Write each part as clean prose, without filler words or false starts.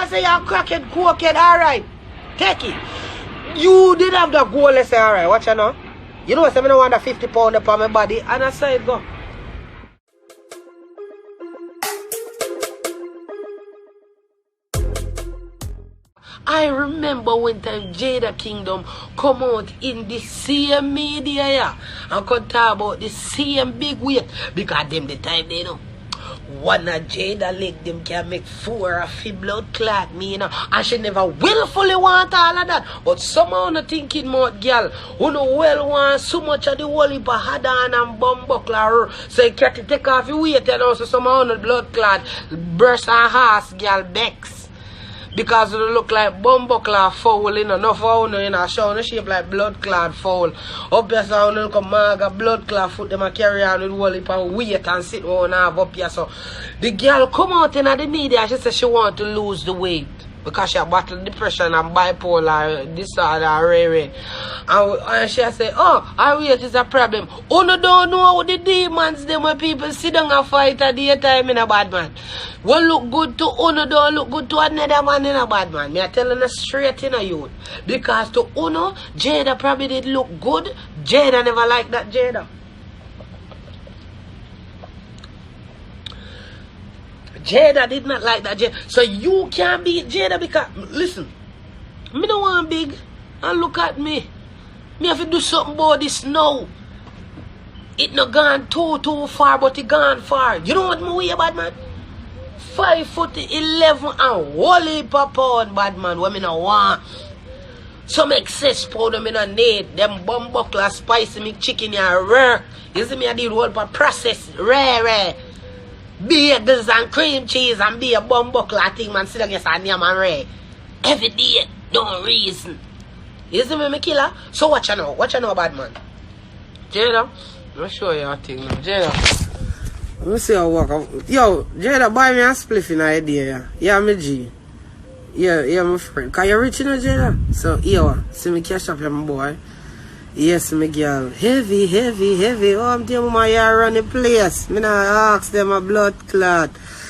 say you're crackhead, cokehead, alright. Take it. You did have the goal, let's say, alright, watch you now. You know, I say I don't want the 50 pound upon my body, and I say it go. I remember when time Jada Kingdom come out in the same media, yeah, and could talk about the same big weight, because them the time they know. One of Jada leg them can make 4 of the blood clot me, you know, and she never willfully want all of that. But somehow not thinking more girl who no well want so much of the whole heap of Hadan and bumbuckler, so you can't take off your weight, you know, so somehow not blood clot burst and horse girl becks. Because it look like bumbuckler foul, you know, no foul, you know, show no shape like blood clot foul. Up here, so look a maga blood clot foot, them a carry on with whole heap of weight and sit on have up here. So the girl come out in the media, she said she want to lose the weight. Because she battled depression and bipolar disorder, rare. And she said, oh, our weight is a problem. Uno don't know how the demons, them when people sit down and fight at the time in a bad man. One look good to Uno, don't look good to another man in a bad man. Me I telling her straight in a youth. Because to Uno, Jada probably did look good. Jada never liked that Jada. Jada did not like that Jada. So you can't beat Jada because, listen, me don't want big and look at me. Me have to do something about this now. It not gone too far, but it gone far. You know what me weigh, bad man? 5'11" and whole heap of pound, bad man, what me no want. Some excess powder me no need. Them bumbuckler spicy me chicken are rare. You see me I did whole part process, rare. Bagels and cream cheese and be a bumbuckler thing, man. Sit down yes and name and rare. Every day, no reason. You see me killer? So watch you know, bad man. Jada, I'll show you a thing now. Jada, let me see how work. Yo, Jada, buy me a spliff in idea. Yeah, me G. Yeah, my friend. Cause you rich, you know, Jada? So, yo, see me cash up, my boy. Yes, my girl. Heavy. Oh, I'm telling my hair run the place. Me not ask them a blood clot.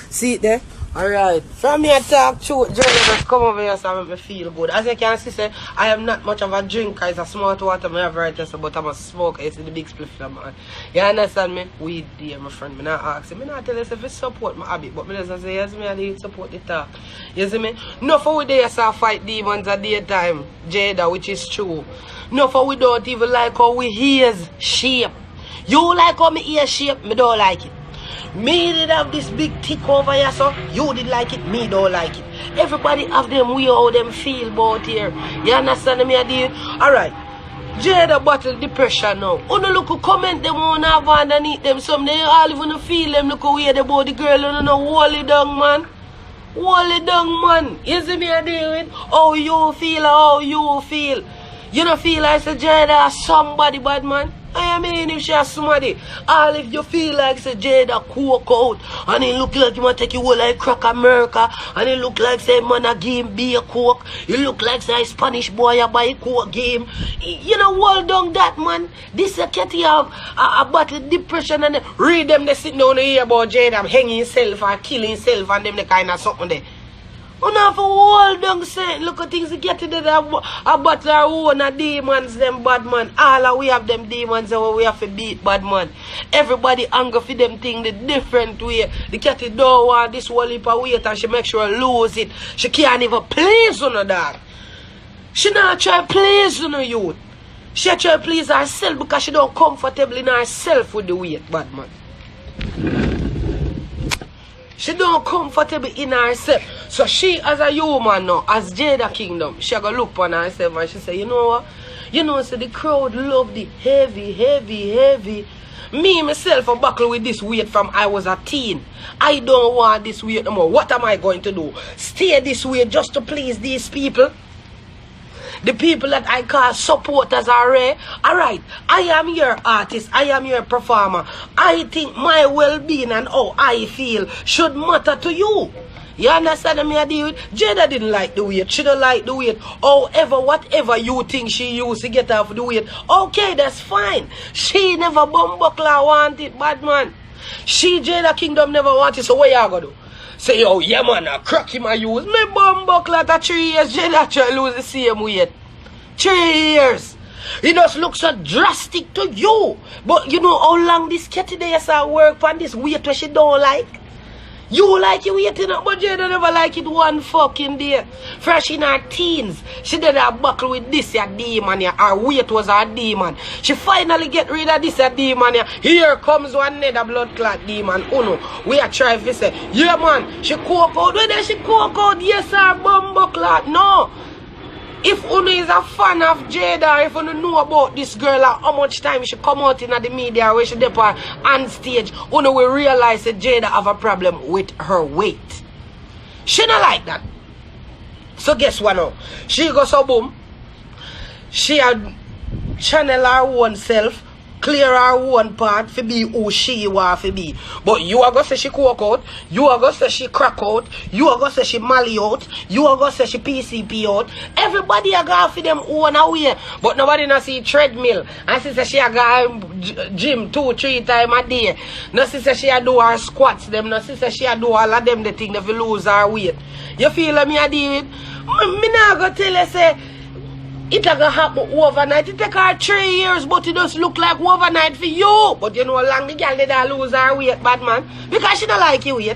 See it there? Alright. From here talk truth, Jada just come over here so make me feel good. As you can see, say, I am not much of a drinker. It's a smart water, I have right there, but I'm a smoker. You see the big spliff in my hand. You understand me? We dear, my friend. Me not ask you. Me not tell you if you support my habit, but me just say, yes, me I need support the talk. You see me? No for we there so fight demons at daytime, Jada, which is true. No for we don't even like how we ears shape. You like how me ear shape, me don't like it. Me did have this big tick over here, so you did like it, me don't like it. Everybody have them way how them feel about here. You understand me, I did? Alright. Jada battle depression now. Uno look who comment them on have underneath them. Some they all even feel them look away about the girl and no wally down man. Wally down man. You see me I deal with? How you feel. You don't feel like say Jada somebody bad man? I mean if she has somebody. All if you feel like say Jada coke out and it look like you want to take you all like crack America and it look like say man a game be a coke. You look like say Spanish boy a buy coke game. You know hold down that man. This a cat have a battle depression and read them they sitting down here about Jada hanging himself or killing himself and them the kind of something there. You know, for hold down saying, look at things you get to do about our own demons, them bad man. All we have them demons and we have to beat bad man. Everybody anger for them thing the different way. The cat don't want this whole heap of weight and she make sure lose it. She can't even please on her dog. She not try to please on her youth. She try to please herself because she don't comfortable in herself with the weight, bad man. She don't comfortable in herself. So she as a human now, as Jada Kingdom, she go look on herself and she say, you know what? You know, so the crowd love the heavy. Me, myself, I buckle with this weight from I was a teen. I don't want this weight no more. What am I going to do? Stay this way just to please these people? The people that I call supporters are rare. Alright, I am your artist, I am your performer. I think my well-being and how I feel should matter to you. You understand me, I deal with? Jada didn't like the weight, she don't like the weight. However, whatever you think she used to get off the weight, okay, that's fine. She never bumbuckler want it, bad man. She, Jada Kingdom, never want it, so what you gonna do? Say, yo, yeah, man, I crack him I use. Me bum buckle at 3 years, Jada try lose the same weight. 3 years. It just looks so drastic to you. But you know how long this kitty days I work on this weight where she don't like? You like your weight, you know, but Jada never like it one fucking day. Fresh in her teens, she did a buckle with this a demon here. Her weight was a demon. She finally get rid of this a demon here. Here comes one another blood clot demon. Uno, we are trying to say, yeah man, she coke out. Whether she coke out, yes or bumbo clot, no. If Uno is a fan of Jada, if Uno know about this girl and how much time she come out in the media where she dip on stage, Uno will realize that Jada have a problem with her weight. She not like that. So guess what now? She go so boom. She had channel her own self, clear her own part to be who she want to be. But you are going to say she coke out, you are going to say she crack out, you are going to say she mally out, you are going to say she PCP out. Everybody are going for them own away. But nobody not see treadmill. And she say she a go gym 2-3 times a day. No she say she a do her squats them. No she say she a do all of them the thing that will lose her weight. You feel me I deal with? Me not going to tell you say it a gonna happen overnight. It take her 3 years, but it does look like overnight for you. But you know how long the girl did lose her weight, bad man? Because she don't like your weight.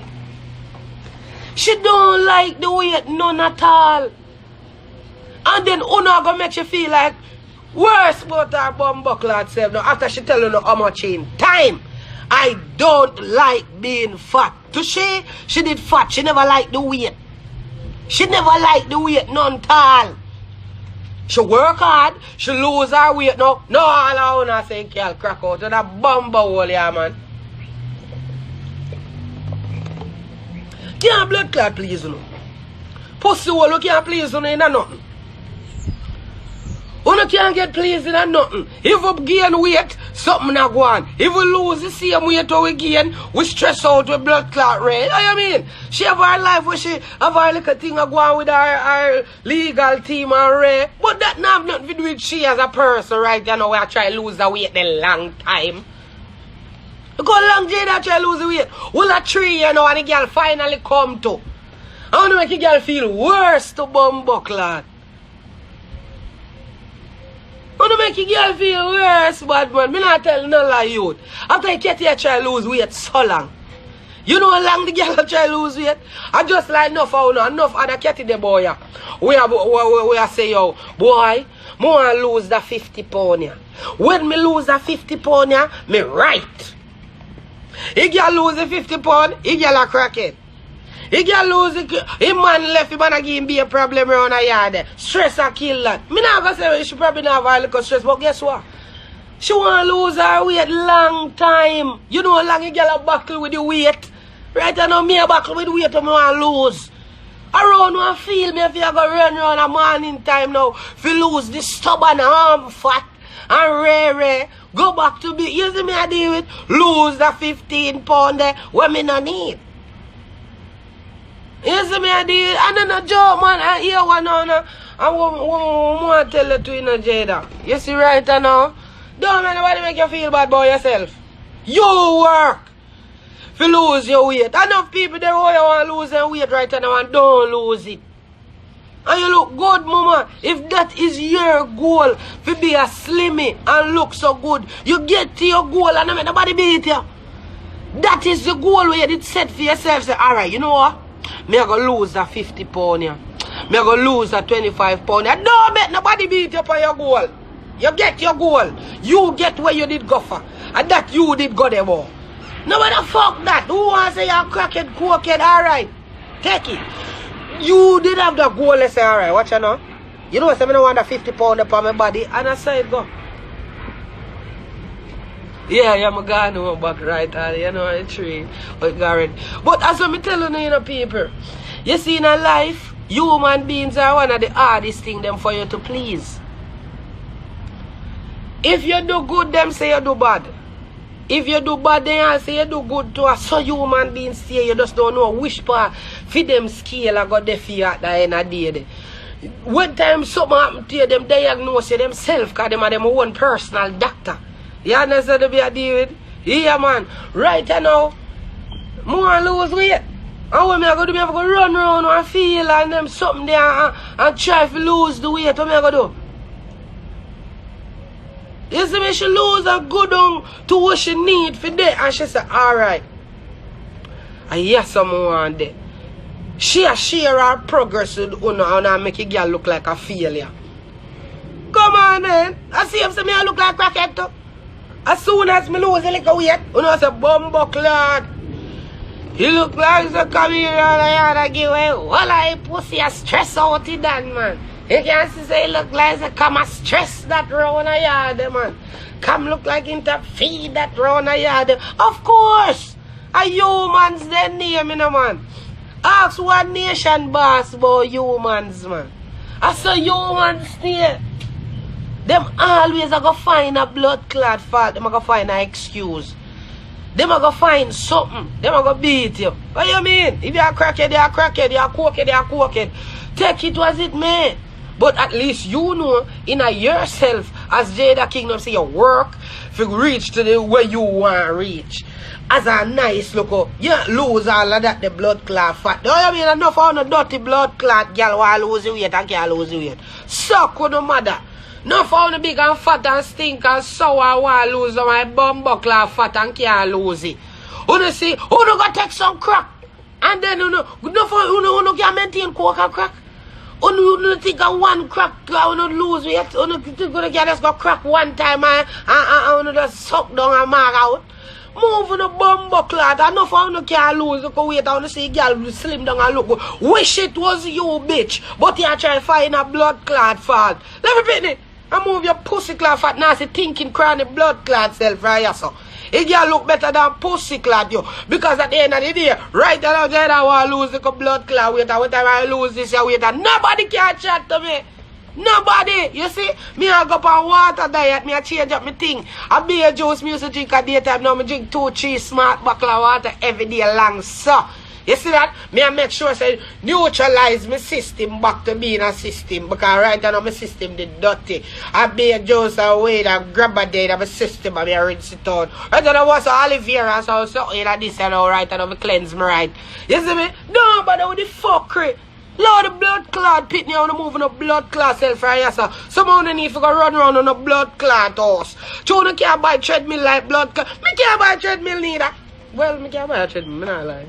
She don't like the weight, none at all. And then Uno gonna make you feel like worse about her bum buckle herself now after she tell you how much in time. I don't like being fat. To she did fat. She never liked the weight. She never liked the weight, none at all. She work hard, she lose her weight now. No, all I wanna say, girl, crack out to that bumper hole here, man. Can't blood clot, please, you know. Pussy hole, you can't please, you know, in a nothing. You can't get pleased in a nothing. If we gain weight, something not go on. If we lose the same weight that we gain, we stress out with blood clot red. I mean, she have her life where she have her little thing go on with her legal team and red. But that not have nothing to do with she as a person, right? You know, we are trying to lose the weight a long time. Look how long Jada try to lose the weight. Well, a 3 years now and the girl finally come to. I want to make the girl feel worse to bumbo clot. I want to make your girl feel worse, bad man. Me not tell no lie youth. After I get here try to lose weight so long. You know how long the girl try to lose weight? I just like enough other catty the boy. We are say, yo, boy, I want to lose that 50 pound. When me lose that 50 pound, me right. If you lose the 50 pound, he get a crackhead. He can lose it. Him man left him and give him be a problem around a yard. Stress a kill that. Me not gonna say she probably not have a little stress, but guess what? She wanna lose her weight long time. You know how long you get a buckle with the weight. Right now me a buckle with the weight and me wanna lose. Around one feel me if you go run around a morning time now. If you lose the stubborn arm fat and rare. Go back to be. You see me I deal with lose the 15 pound there when me no need. You see me I deal, and then a joke man, I hear one on I want to tell you to you, Jada. You see right now? Don't let nobody make you feel bad about yourself. You work to lose your weight. Enough people there who you want to lose their weight right now and don't lose it. And you look good, mama. If that is your goal, to be a slimmy and look so good, you get to your goal and make nobody beat you. That is the goal where you did set for yourself. Say, alright, you know what? Me I go lose that 50 pound here. Me I go lose that 25 pound here. Don't make nobody beat you up on your goal. You get your goal. You get where you did go for. And that you did go there for. Nobody fuck that. Who wants to say you're crackhead, cokehead? Alright. Take it. You did have the goal, let's say, alright, watch you now. You know, I say I don't want that 50 pound upon my body. And I say it go. Yeah, I'm going to back right on, you know, a tree. But as I'm telling you, people, you see in a life, human beings are one of the hardest things them for you to please. If you do good, them say you do bad. If you do bad, then say you do good to us. So human beings say you just don't know which part for them scale I got the fear at the end of the day. When time something happen to you, them diagnose you themselves because them are their own personal doctor. You understand what I deal with? Yeah, man. Right now, more lose weight. And what me I go do? Me I go run around and feel and them something there and try to lose the weight. What me I go do? You see me, she lose and go down to what she need for that. And she said, alright. And yes, someone there. She share her progress with Uno and make a girl look like a failure. Come on, man. I see him say me I look like crackhead too. As soon as me lose a little weight, Uno say, bumbo clad. He look like the comedian and I give away. Well, I pussy a stress out in that, man. You can see say look like the come a stress that round a yard, man. Come look like him to feed that round a yard. Of course, a humans then name, you know, man. Ask one nation boss about humans, man. I say humans there. Them always are going to find a blood clot fault. Them are going to find an excuse. Them are going to find something. Them are going to beat you. What you mean? If you are crackhead, you are crackhead. You are cokehead, you are cokehead. Take it as it may. But at least you know in a yourself, as Jada Kingdom say, you work to reach to the where you want to reach. As a nice look, you lose all of that, the blood clot fat. Don't you mean enough on the dirty blood clot girl want to lose weight and can't lose weight? Suck with no matter. No found the big and fat and stink and sour want to lose my bum buckler fat and can't lose it. You see, you go take some crack. And then you can maintain coke and crack. You think of one crack, you lose weight. You think you can just go crack one time and you just suck down and mark out. Move on the bum buckler. Enough you can't lose. You can wait and see girl slim down and look. Wish it was you, bitch. But you try to find a blood clot fault. Let me pit it. And move your pussy clot fat nasty thinking chronic blood clot self right here, so. It can look better than pussy clot you. Because at the end of the day, right now I want to lose the blood clot weight. And when I lose this weight, and nobody can chat to me. Nobody. You see, me I go up on water diet, me I change up my thing. I be a juice, me used to drink at daytime, now me drink 2-3 smart bottle of water every day long, so. You see that? Me I make sure I neutralize my system back to being a system. Because right now my system is dirty. I be a juice away and grab a day of my system and I rinse it out. Right now I was olive here and so in this and all right and I cleanse me right. You see me? No, but with the fuckery. Lord, the blood clot pit me on the moving a blood clot self right here, so someone need to go run around on a blood clot house. Children can't buy treadmill like blood clot. Me can't buy treadmill neither. Well, me can't buy a treadmill, me not like.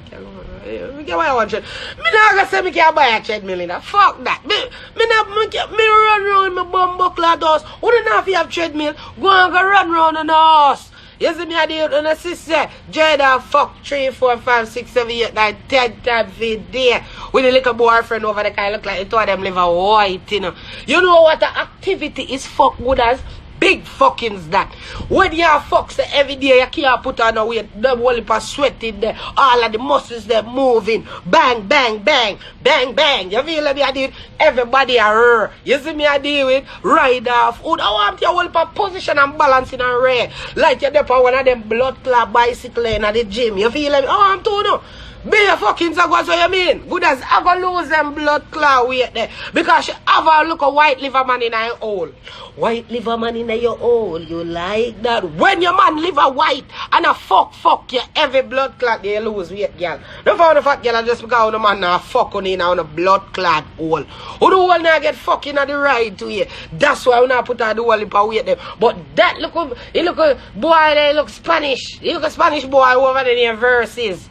Me can't buy one treadmill. Me not gonna say me can't buy a treadmill in that. Fuck that. Me run around my bum buckler house. Who don't know if you have treadmill? Go and go run around in the house. You see me I do it on a sister. Jada fuck 3, 4, 5, 6, 7, 8, 9, 10 times a day. With a little boyfriend over the car look like the two of them live a white, you know. You know what the activity is fuck good as? Big fuckings that. When you fucks every day, you can't put on a weight, the whole heap of sweat in there, all of the muscles they're moving. Bang, bang, bang, bang, bang. You feel me? I did everybody a rare. You see me I deal with ride off. I want your whole heap of position and balancing and rare. Like you're there for one of them blood clot bicycle in at the gym. You feel me? Oh, I'm too no. Be a fucking so what you mean? Good as I go lose them blood clot weight there. Because you have a look a white liver man in your hole. White liver man in your hole. You like that? When your man liver white and a fuck you every blood clot they lose weight, girl. Don't find a fat girl just because the man now fuck on in on a blood clot hole. Who the hole now get fucking at the ride to you? That's why we now put on the whole heap of weight there. But that look he look a boy there look Spanish. He look a Spanish boy over there in verses.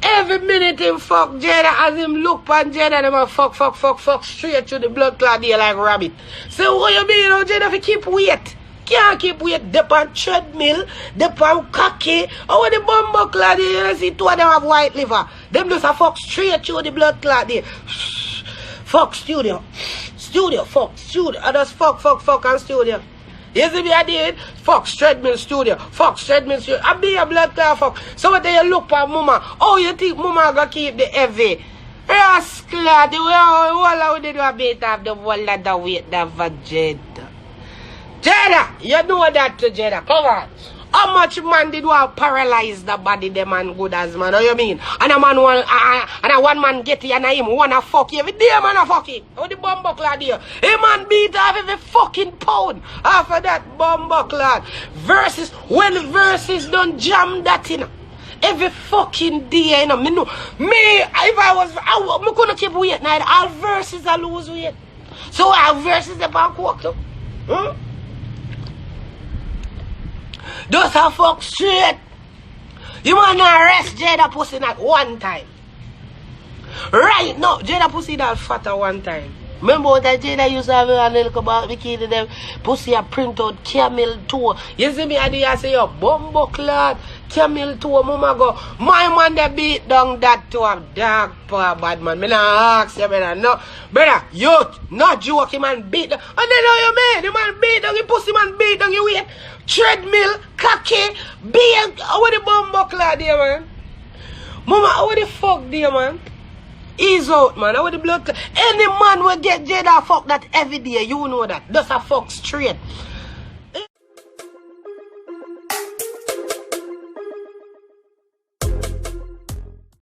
Every minute him fuck Jada as him look on Jada them a fuck straight to the blood clot there like rabbit. So what you mean Jada if keep weight? Can't keep weight dip on treadmill, dip on cocky. Oh when the bumbo clot there you see two of them have white liver. Them just a fuck straight to the blood clot there. Fuck studio. Fuck studio. I just fuck and studio. You see me I did? Fuck treadmill studio. Fuck treadmill studio. I be a blood clot fuck. So what do you look for mama? Oh you think mama gonna keep the heavy? Rascal, the way all did a bit of the whole of the weight that for Jada. Jada, you know that to Jada. Come on. How much man did want paralyze the body the man good as man? What you mean? And a man want and a one man get it and him wanna fuck you every day man a fuck it. How the bumbo clad here? A man beat off every fucking pound after that bumbo clad. Versus when verses don't jam that in. Every fucking day, you know. Me, if I couldn't keep weight night. All verses I lose weight. So our verses about coke too. Those are fuck straight. You wanna arrest Jada Pussy not one time. Right now, Jada Pussy that fatter one time. Remember what that Jada used to have a little about bikini them pussy a print out camel toe. You see me I say yo bumbo clad camel toe mama go. My man they beat down that to a dog poor bad man. Me not ask you brother no. Brother, you not joke him man beat down. And then how you mean? The man beat down your pussy man beat down your weight. Treadmill, cocky, big how the bumbo clad there man? Mama how the fuck there man? Ease out, man. How the blood? Any man will get Jada fuck that every day. You know that. That's a fuck straight.